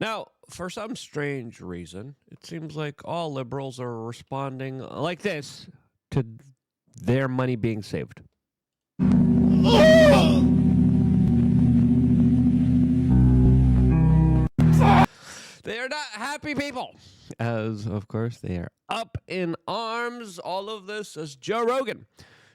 Now, for some strange reason, it seems like all liberals are responding like this to their money being saved. They are not happy people, as, of course, they are up in arms. All of this as Joe Rogan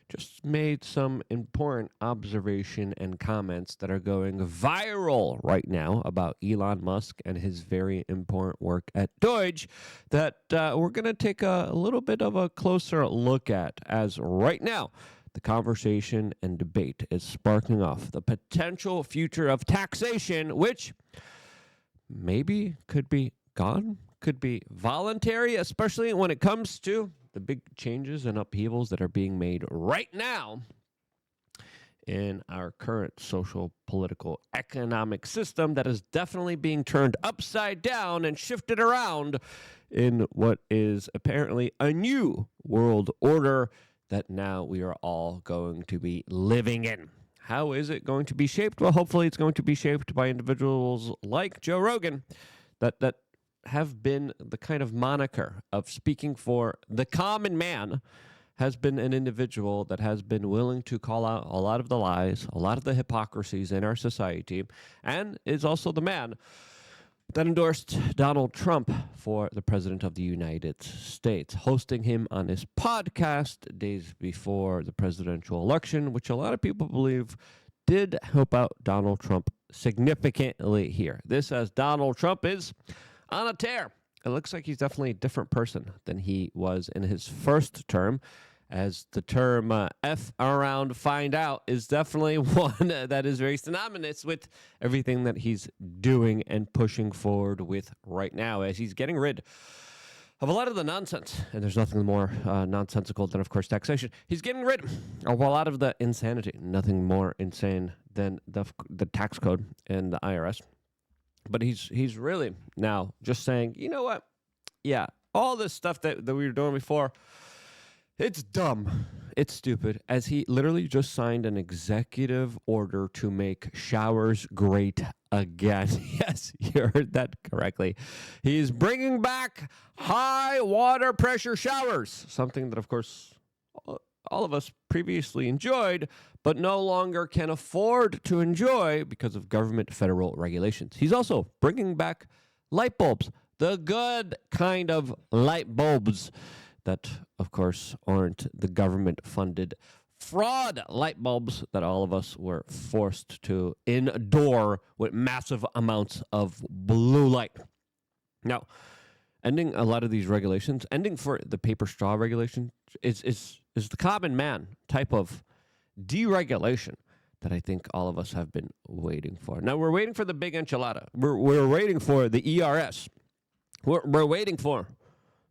just made some important observation and comments that are going viral right now about Elon Musk and his very important work at DOGE that we're going to take a little bit of a closer look at, as right now the conversation and debate is sparking off the potential future of taxation, which maybe could be gone, could be voluntary, especially when it comes to the big changes and upheavals that are being made right now in our current social, political, economic system that is definitely being turned upside down and shifted around in what is apparently a new world order that now we are all going to be living in. How is it going to be shaped? Well, hopefully it's going to be shaped by individuals like Joe Rogan that have been the kind of moniker of speaking for the common man, has been an individual that has been willing to call out a lot of the lies, a lot of the hypocrisies in our society, and is also the man that endorsed Donald Trump for the president of the United States, hosting him on his podcast days before the presidential election, which a lot of people believe did help out Donald Trump significantly here. This, as Donald Trump is on a tear. It looks like he's definitely a different person than he was in his first term, as the term F around find out is definitely one that is very synonymous with everything that he's doing and pushing forward with right now, as he's getting rid of a lot of the nonsense. And there's nothing more nonsensical than, of course, taxation. He's getting rid of a lot of the insanity. Nothing more insane than the tax code and the IRS. But he's really now just saying, you know what? Yeah, all this stuff that we were doing before, it's dumb. It's stupid. As he literally just signed an executive order to make showers great again. Yes, you heard that correctly. He's bringing back high water pressure showers, something that, of course, all of us previously enjoyed, but no longer can afford to enjoy because of government federal regulations. He's also bringing back light bulbs, the good kind of light bulbs that, of course, aren't the government-funded fraud light bulbs that all of us were forced to endure with massive amounts of blue light. Now, ending a lot of these regulations, ending for the paper straw regulation is the common man type of deregulation that I think all of us have been waiting for. Now, we're waiting for the big enchilada. We're waiting for the ERS. We're waiting for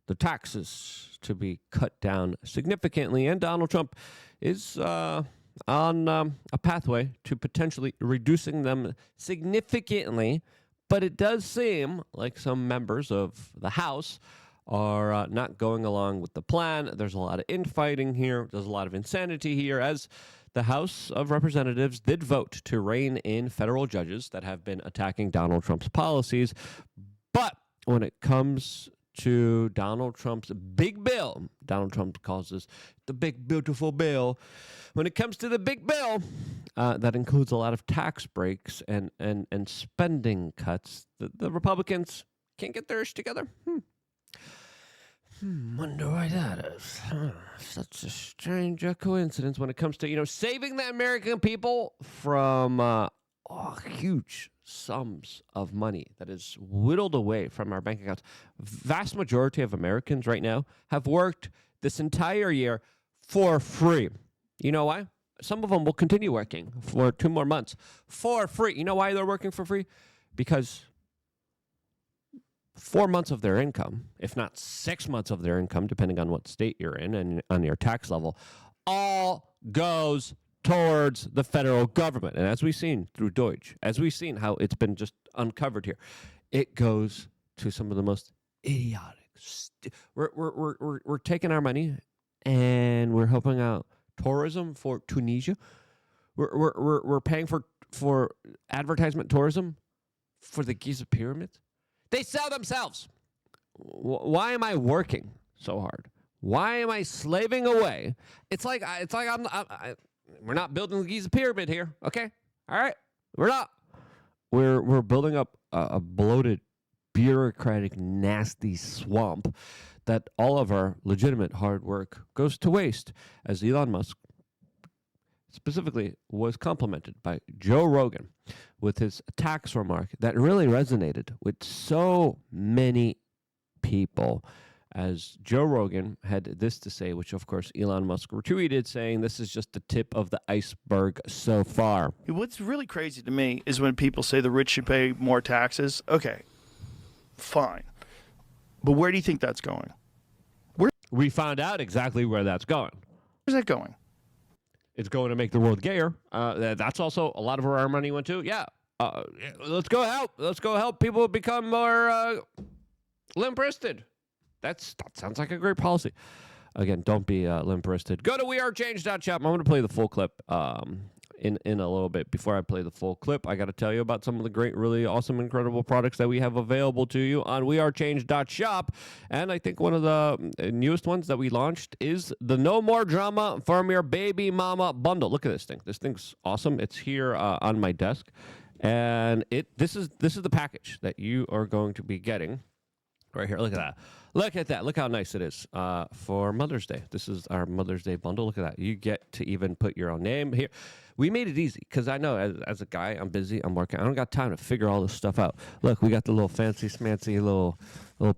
the taxes to be cut down significantly, and Donald Trump is on a pathway to potentially reducing them significantly. But it does seem like some members of the House are not going along with the plan. There's a lot of infighting here. There's a lot of insanity here, as the House of Representatives did vote to rein in federal judges that have been attacking Donald Trump's policies. But when it comes to Donald Trump's big bill, Donald Trump calls this the big, beautiful bill. When it comes to the big bill, that includes a lot of tax breaks and spending cuts, the Republicans can't get theirs together. Wonder why that is. Such a strange coincidence when it comes to, saving the American people from huge sums of money that is whittled away from our bank accounts. Vast majority of Americans right now have worked this entire year for free. You know why? Some of them will continue working for 2 more months for free. You know why they're working for free? Because 4 months of their income, if not 6 months of their income, depending on what state you're in and on your tax level, all goes towards the federal government. And as we've seen through DOGE, as we've seen how it's been just uncovered here, it goes to some of the most idiotic. We're taking our money and we're helping out tourism for Tunisia. We're paying for advertisement tourism for the Giza pyramids. They sell themselves. Why am I working so hard? Why am I slaving away? It's like we're not building the Giza pyramid here, okay? All right, we're not. We're building up a bloated, bureaucratic, nasty swamp that all of our legitimate hard work goes to waste, as Elon Musk specifically was complimented by Joe Rogan with his tax remark that really resonated with so many people, as Joe Rogan had this to say, which of course Elon Musk retweeted, saying this is just the tip of the iceberg so far. What's really crazy to me is when people say the rich should pay more taxes. Okay, fine. But where do you think that's going? We found out exactly where that's going. Where's that going? It's going to make the world gayer. That's also a lot of where our money went to. Yeah. Let's go help. Let's go help people become more limp-wristed. That sounds like a great policy. Again, don't be limp-wristed. Go to wearechange.shop. I'm going to play the full clip in a little bit. Before I play the full clip, I got to tell you about some of the great, really awesome, incredible products that we have available to you on wearechange.shop. And I think one of the newest ones that we launched is the No More Drama from Your Baby Mama bundle. Look at this thing. This thing's awesome. It's here on my desk. And this is the package that you are going to be getting right here. Look at that. Look at that. Look how nice it is for Mother's Day. This is our Mother's Day bundle. Look at that. You get to even put your own name here. We made it easy because I know as a guy, I'm busy, I'm working. I don't got time to figure all this stuff out. Look, we got the little fancy smancy little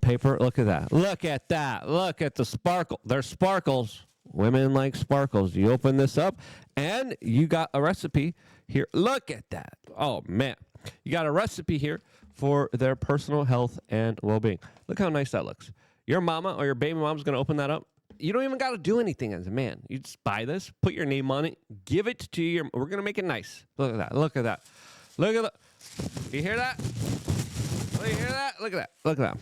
paper. Look at that. Look at that. Look at the sparkle. There's sparkles. Women like sparkles. You open this up and you got a recipe here. Look at that. Oh, man. You got a recipe here for their personal health and well-being. Look how nice that looks. Your mama or your baby mom's going to open that up. You don't even got to do anything as a man. You just buy this, put your name on it, give it to your... We're going to make it nice. Look at that. Look at that. Look at that. You hear that? Oh, you hear that? Look at that. Look at that.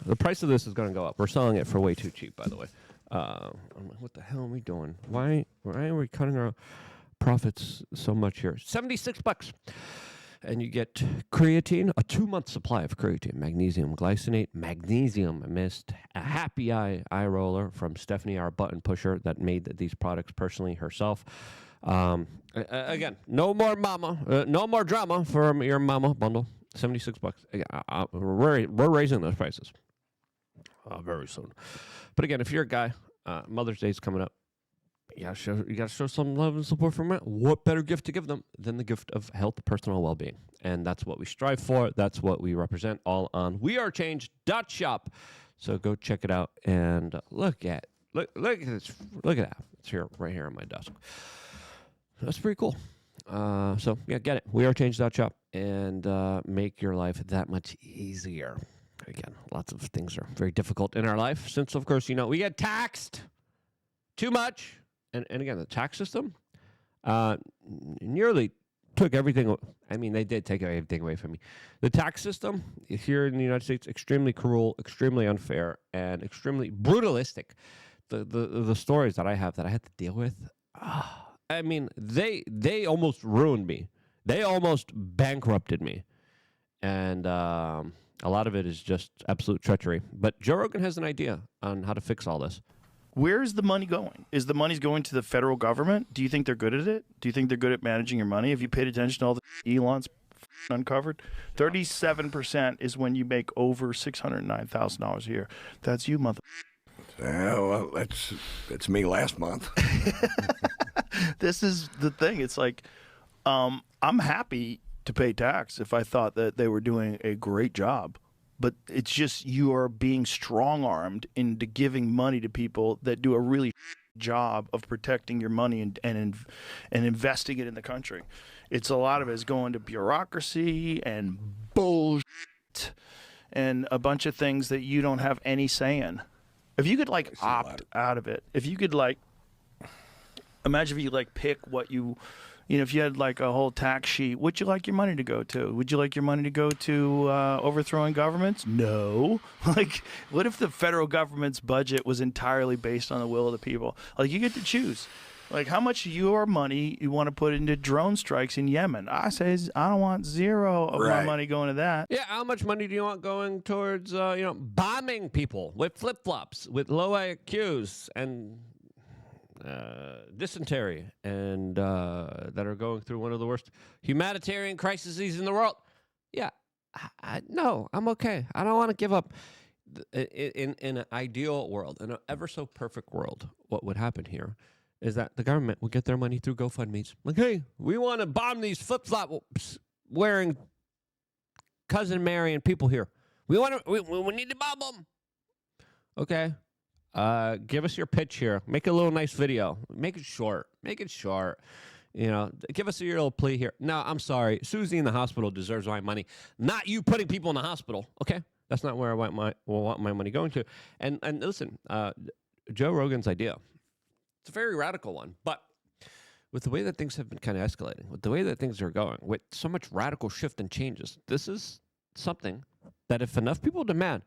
The price of this is going to go up. We're selling it for way too cheap, by the way. I'm like, what the hell are we doing? Why are we cutting our profits so much here? $76. And you get creatine, a 2-month supply of creatine, magnesium glycinate, magnesium mist, a happy eye roller from Stephanie, our button pusher that made these products personally herself. Again, no more drama from your mama bundle. $76. Again, we're raising those prices very soon. But again, if you're a guy, Mother's Day is coming up. You gotta show some love and support from it. What better gift to give them than the gift of health, personal well-being? And that's what we strive for. That's what we represent, all on wearechange.shop. So go check it out and look at this. Look at that. It's here, right here on my desk. That's pretty cool. So yeah, get it. Wearechange.shop and make your life that much easier. Again, lots of things are very difficult in our life since, of course, we get taxed too much. And again, the tax system nearly took everything. I mean, they did take everything away from me. The tax system here in the United States, extremely cruel, extremely unfair, and extremely brutalistic. The stories that I have that I had to deal with, I mean, they almost ruined me. They almost bankrupted me. And a lot of it is just absolute treachery. But Joe Rogan has an idea on how to fix all this. Where is the money going? Is the money going to the federal government? Do you think they're good at it? Do you think they're good at managing your money? Have you paid attention to all the Elon's uncovered? 37% is when you make over $609,000 a year. That's you, mother. Well, that's me last month. This is the thing. It's like, I'm happy to pay tax if I thought that they were doing a great job. But it's just you are being strong-armed into giving money to people that do a really job of protecting your money and investing it in the country. It's a lot of it is going to bureaucracy and bullshit and a bunch of things that you don't have any say in. If you could opt out of it, if you could imagine if you pick what you if you had a whole tax sheet, would you like your money to go to? Would you like your money to go to overthrowing governments? No. What if the federal government's budget was entirely based on the will of the people? You get to choose. Like, how much of your money you want to put into drone strikes in Yemen? I say I don't want zero of my Right. money going to that. Yeah, how much money do you want going towards, bombing people with flip-flops, with low IQs and dysentery, and that are going through one of the worst humanitarian crises in the world? Yeah, no, I'm okay. I don't want to give up. In an ideal world, in an ever so perfect world, what would happen here is that the government would get their money through GoFundMe's. Like, hey, we want to bomb these flip-flop wearing Cousin Mary and people here. We need to bomb them. Okay. Give us your pitch here. Make a little nice video. Make it short. Give us your little plea here. No, I'm sorry. Susie in the hospital deserves my money, not you putting people in the hospital. Okay. That's not where I want my money going to. And listen, Joe Rogan's idea, it's a very radical one, but with the way that things have been kind of escalating, with the way that things are going, with so much radical shift and changes, this is something that if enough people demand,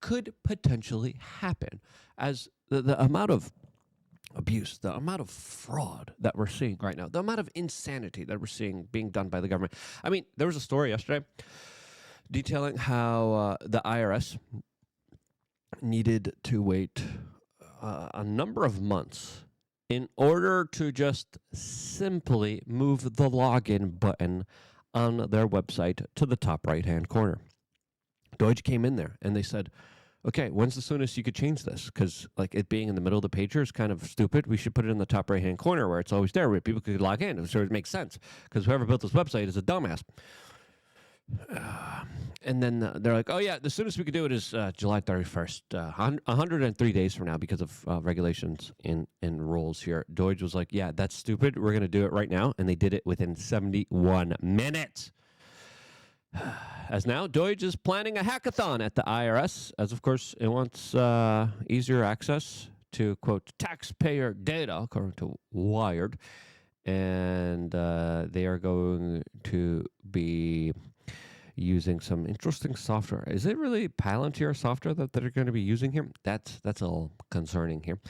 could potentially happen. As the amount of abuse, the amount of fraud that we're seeing right now, the amount of insanity that we're seeing being done by the government. I mean, there was a story yesterday detailing how the IRS needed to wait a number of months in order to just simply move the login button on their website to the top right-hand corner. DOGE came in there and they said, okay, when's the soonest you could change this? Because like it being in the middle of the pager is kind of stupid. We should put it in the top right-hand corner where it's always there where people could log in. So it makes sense because whoever built this website is a dumbass. And then they're like, oh, yeah, the soonest we could do it is July 31st, 103 days from now because of regulations and rules here. DOGE was like, yeah, that's stupid. We're going to do it right now. And they did it within 71 minutes. As now, DOGE is planning a hackathon at the IRS, as of course it wants easier access to, quote, taxpayer data, according to Wired. And they are going to be using some interesting software. Is it really Palantir software that they're going to be using here? That's a little concerning here.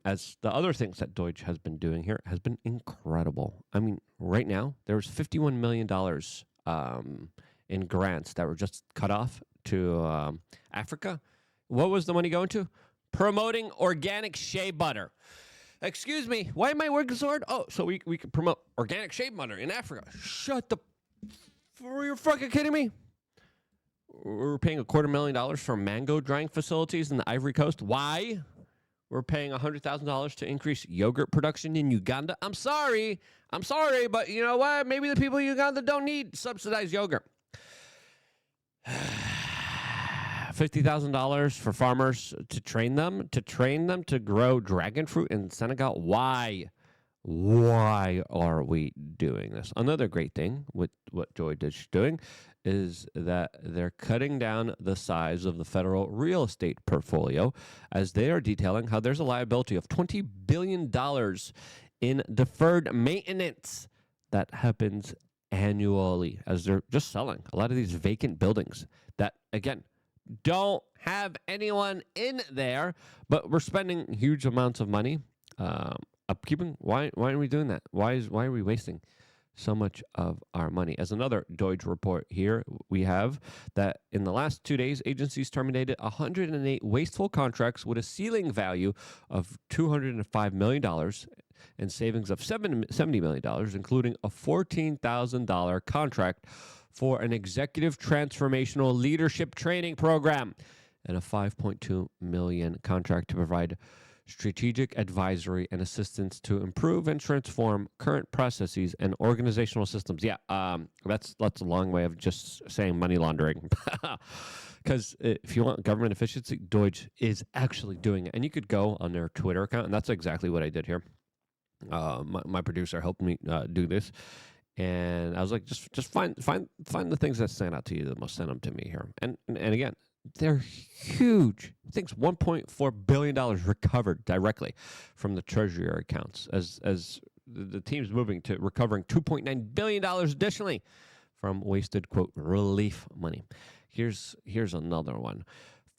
As the other things that DOGE has been doing here has been incredible. I mean, right now, there's $51 million in grants that were just cut off to Africa. What was the money going to? Promoting organic shea butter. Excuse me, why am I working so hard? Oh, so we can promote organic shea butter in Africa. Shut the... Are you fucking kidding me? We're paying $250,000 for mango drying facilities in the Ivory Coast. Why? We're paying $100,000 to increase yogurt production in Uganda. I'm sorry, but you know what? Maybe the people in Uganda don't need subsidized yogurt. $50,000 for farmers to train them to grow dragon fruit in Senegal. Why? Why are we doing this? Another great thing with what DOGE is doing is that they're cutting down the size of the federal real estate portfolio as they are detailing how there's a liability of $20 billion in deferred maintenance that happens annually as they're just selling a lot of these vacant buildings that, again, don't have anyone in there, but we're spending huge amounts of money upkeeping. Why are we doing that? Why are we wasting so much of our money? As another DOGE report here, we have that in the last 2 days, agencies terminated 108 wasteful contracts with a ceiling value of $205 million and savings of $70 million, including a $14,000 contract for an executive transformational leadership training program and a $5.2 million contract to provide strategic advisory and assistance to improve and transform current processes and organizational systems. Yeah, that's a long way of just saying money laundering. Because if you want government efficiency, DOGE is actually doing it. And you could go on their Twitter account, and that's exactly what I did here. My producer helped me do this. And I was like, just find the things that stand out to you the most, send them to me here. And again, they're huge. I think it's $1.4 billion recovered directly from the Treasury accounts as the team's moving to recovering $2.9 billion additionally from wasted, quote, relief money. Here's another one.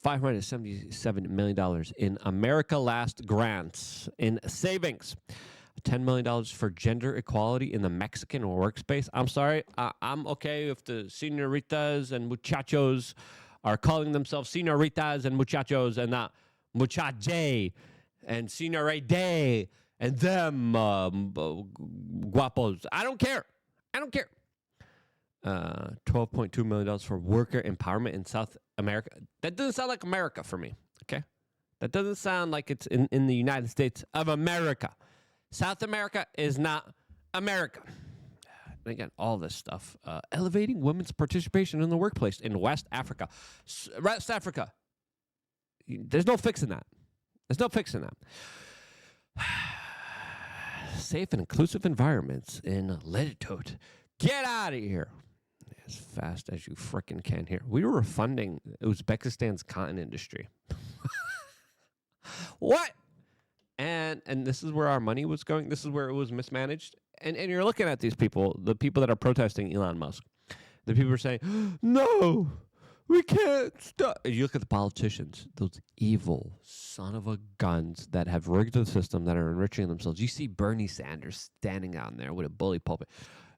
$577 million in America Last grants in savings. $10 million for gender equality in the Mexican workspace. I'm sorry. I'm okay if the senoritas and muchachos are calling themselves senoritas and muchachos and not muchache and senorite and them guapos. I don't care. I don't care. $12.2 million for worker empowerment in South America. That doesn't sound like America for me, okay? That doesn't sound like it's in the United States of America. South America is not America. And again, all this stuff. Elevating women's participation in the workplace in West Africa. West Africa. There's no fixing that. There's no fixing that. Safe and inclusive environments in Letitot. Get out of here. As fast as you frickin' can here. We were funding Uzbekistan's cotton industry. What? And this is where our money was going. This is where it was mismanaged. And you're looking at these people, the people that are protesting Elon Musk. The people are saying, no, we can't stop. And you look at the politicians, those evil son of a guns that have rigged the system, that are enriching themselves. You see Bernie Sanders standing out there with a bully pulpit,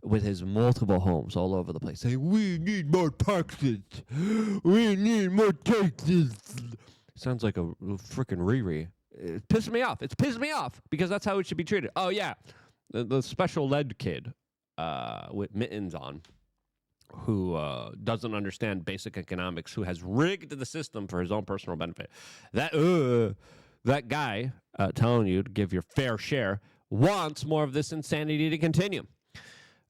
with his multiple homes all over the place, saying, we need more taxes. We need more taxes. Sounds like a freaking Riri. It's pissing me off. It's pissing me off because that's how it should be treated. Oh, yeah. The special ed kid with mittens on who doesn't understand basic economics, who has rigged the system for his own personal benefit. That guy telling you to give your fair share wants more of this insanity to continue.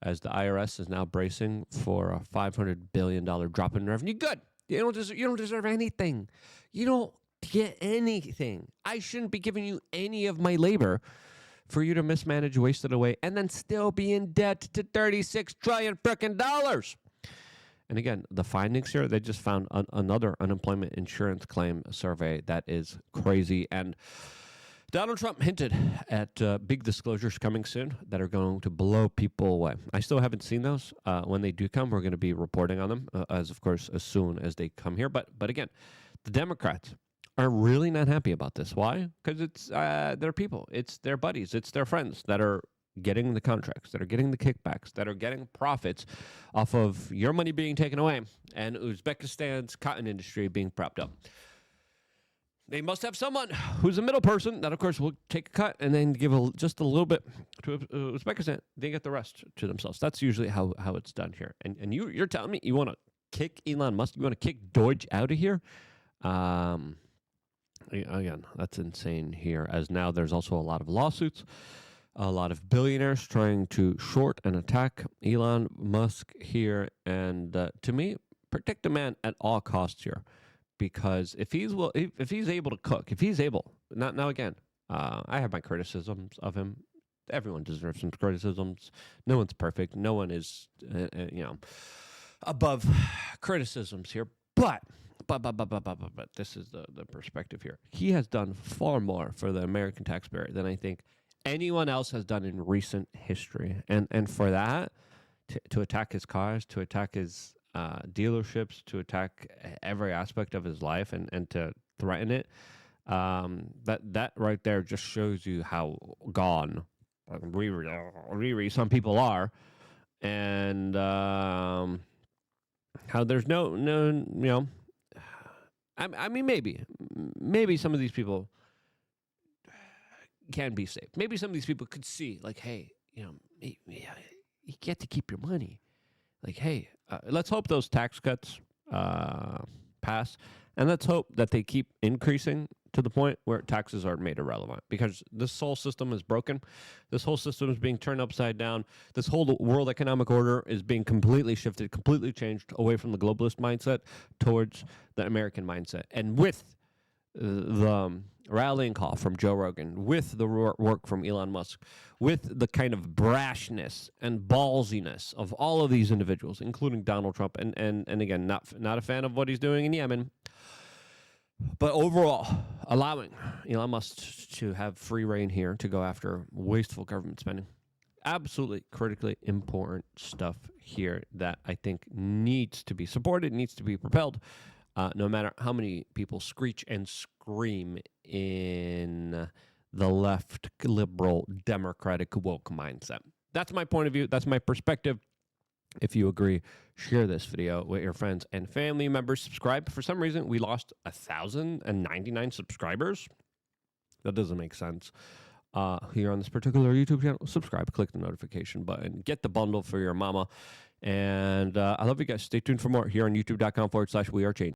As the IRS is now bracing for a $500 billion drop in revenue. Good. You don't deserve anything. You don't get anything. I shouldn't be giving you any of my labor for you to mismanage, waste it away, and then still be in debt to $36 trillion frickin' dollars. And again, the findings here, they just found another unemployment insurance claim survey that is crazy. And Donald Trump hinted at big disclosures coming soon that are going to blow people away. I still haven't seen those. When they do come, we're going to be reporting on them, as soon as they come here. But again, the Democrats are really not happy about this. Why? Because it's their people. It's their buddies. It's their friends that are getting the contracts, that are getting the kickbacks, that are getting profits off of your money being taken away and Uzbekistan's cotton industry being propped up. They must have someone who's a middle person that, of course, will take a cut and then give just a little bit to Uzbekistan. They get the rest to themselves. That's usually how it's done here. And you're telling me you want to kick Elon Musk? You want to kick DOGE out of here? Again, that's insane here, as now there's also a lot of lawsuits, a lot of billionaires trying to short and attack Elon Musk here. And to me, protect the man at all costs here. Because if he's able to cook, now again, I have my criticisms of him. Everyone deserves some criticisms. No one's perfect. No one is, above criticisms here. But this is the perspective here. He has done far more for the American taxpayer than I think anyone else has done in recent history. And for that, to attack his cars, to attack his dealerships, to attack every aspect of his life and to threaten it, that right there just shows you how gone really some people are, and how there's no I mean maybe some of these people can be saved. Maybe some of these people could see, like, hey, you get to keep your money. Like, hey, let's hope those tax cuts pass, and let's hope that they keep increasing to the point where taxes are made irrelevant, because this whole system is broken. This whole system is being turned upside down. This whole world economic order is being completely shifted, completely changed away from the globalist mindset towards the American mindset. And with the rallying call from Joe Rogan, with the work from Elon Musk, with the kind of brashness and ballsiness of all of these individuals, including Donald Trump, and again, not a fan of what he's doing in Yemen, but overall, allowing Elon Musk to have free reign here to go after wasteful government spending. Absolutely critically important stuff here that I think needs to be supported, needs to be propelled, no matter how many people screech and scream in the left, liberal, democratic, woke mindset. That's my point of view. That's my perspective. If you agree, share this video with your friends and family members. Subscribe. For some reason, we lost 1,099 subscribers. That doesn't make sense. Here on this particular YouTube channel, subscribe, click the notification button, get the bundle for your mama. And I love you guys. Stay tuned for more here on youtube.com/wearechange.